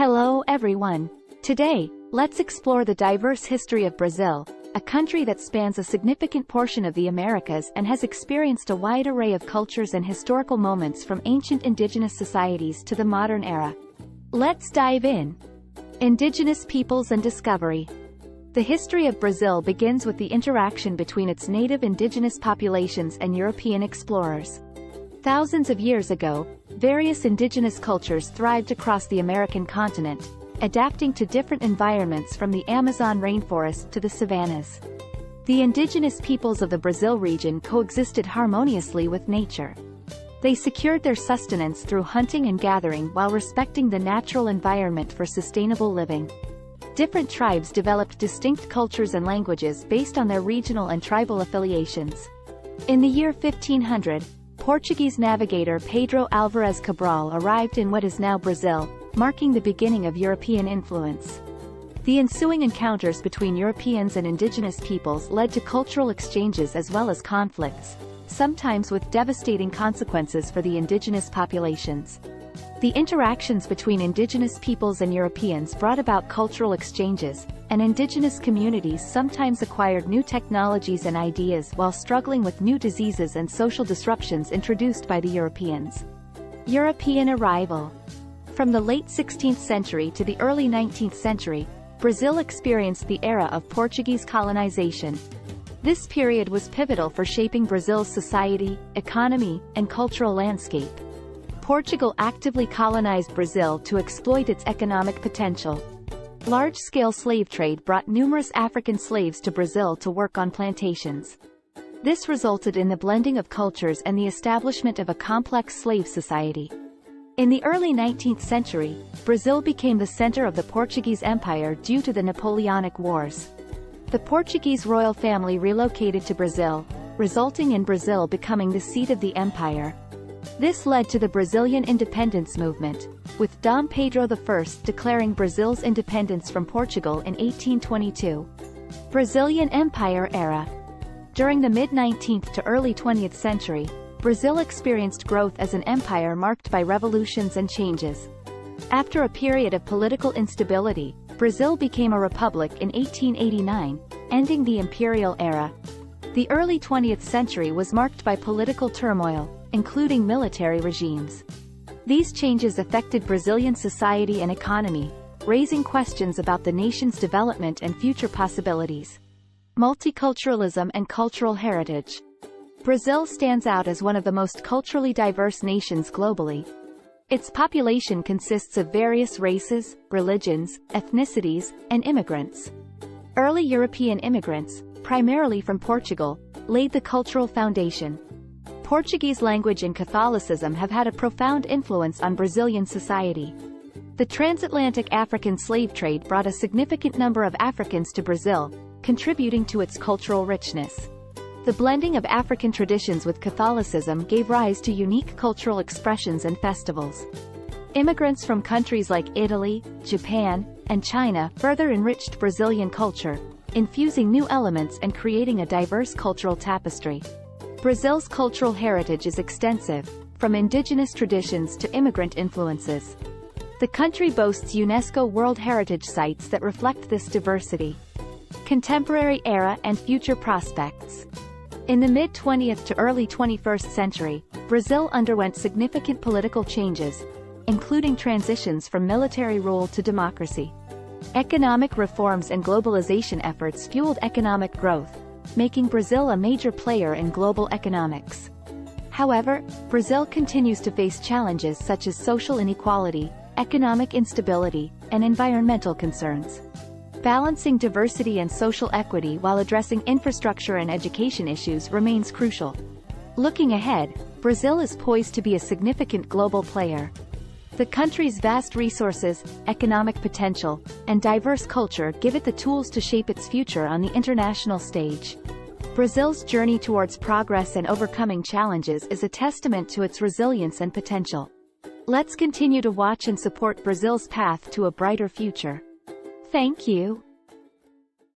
Hello everyone. Today, let's explore the diverse history of Brazil, a country that spans a significant portion of the Americas and has experienced a wide array of cultures and historical moments from ancient indigenous societies to the modern era. Let's dive in. Indigenous peoples and discovery. The history of Brazil begins with the interaction between its native indigenous populations and European explorers. Thousands of years ago, various indigenous cultures thrived across the American continent, adapting to different environments from the Amazon rainforest to the savannas. The indigenous peoples of the Brazil region coexisted harmoniously with nature. They secured their sustenance through hunting and gathering while respecting the natural environment for sustainable living. Different tribes developed distinct cultures and languages based on their regional and tribal affiliations. In the year 1500, Portuguese navigator Pedro Álvares Cabral arrived in what is now Brazil, marking the beginning of European influence. The ensuing encounters between Europeans and indigenous peoples led to cultural exchanges as well as conflicts, sometimes with devastating consequences for the indigenous populations. The interactions between indigenous peoples and Europeans brought about cultural exchanges, and indigenous communities sometimes acquired new technologies and ideas while struggling with new diseases and social disruptions introduced by the Europeans. European arrival. From the late 16th century to the early 19th century, Brazil experienced the era of Portuguese colonization. This period was pivotal for shaping Brazil's society, economy, and cultural landscape. Portugal actively colonized Brazil to exploit its economic potential. Large-scale slave trade brought numerous African slaves to Brazil to work on plantations. This resulted in the blending of cultures and the establishment of a complex slave society. In the early 19th century, Brazil became the center of the Portuguese Empire due to the Napoleonic Wars. The Portuguese royal family relocated to Brazil, resulting in Brazil becoming the seat of the empire. This led to the Brazilian independence movement, with Dom Pedro I declaring Brazil's independence from Portugal in 1822. Brazilian Empire era. During the mid-19th to early 20th century, Brazil experienced growth as an empire marked by revolutions and changes. After a period of political instability, Brazil became a republic in 1889, ending the imperial era. The early 20th century was marked by political turmoil, including military regimes. These changes affected Brazilian society and economy, raising questions about the nation's development and future possibilities. Multiculturalism and cultural heritage. Brazil stands out as one of the most culturally diverse nations globally. Its population consists of various races, religions, ethnicities, and immigrants. Early European immigrants, primarily from Portugal, laid the cultural foundation. Portuguese language and Catholicism have had a profound influence on Brazilian society. The transatlantic African slave trade brought a significant number of Africans to Brazil, contributing to its cultural richness. The blending of African traditions with Catholicism gave rise to unique cultural expressions and festivals. Immigrants from countries like Italy, Japan, and China further enriched Brazilian culture, infusing new elements and creating a diverse cultural tapestry. Brazil's cultural heritage is extensive, from indigenous traditions to immigrant influences. The country boasts UNESCO World Heritage Sites that reflect this diversity. Contemporary era and future prospects. In the mid-20th to early 21st century, Brazil underwent significant political changes, including transitions from military rule to democracy. Economic reforms and globalization efforts fueled economic growth, making Brazil a major player in global economics. However, Brazil continues to face challenges such as social inequality, economic instability, and environmental concerns. Balancing diversity and social equity while addressing infrastructure and education issues remains crucial. Looking ahead, Brazil is poised to be a significant global player. The country's vast resources, economic potential, and diverse culture give it the tools to shape its future on the international stage. Brazil's journey towards progress and overcoming challenges is a testament to its resilience and potential. Let's continue to watch and support Brazil's path to a brighter future. Thank you.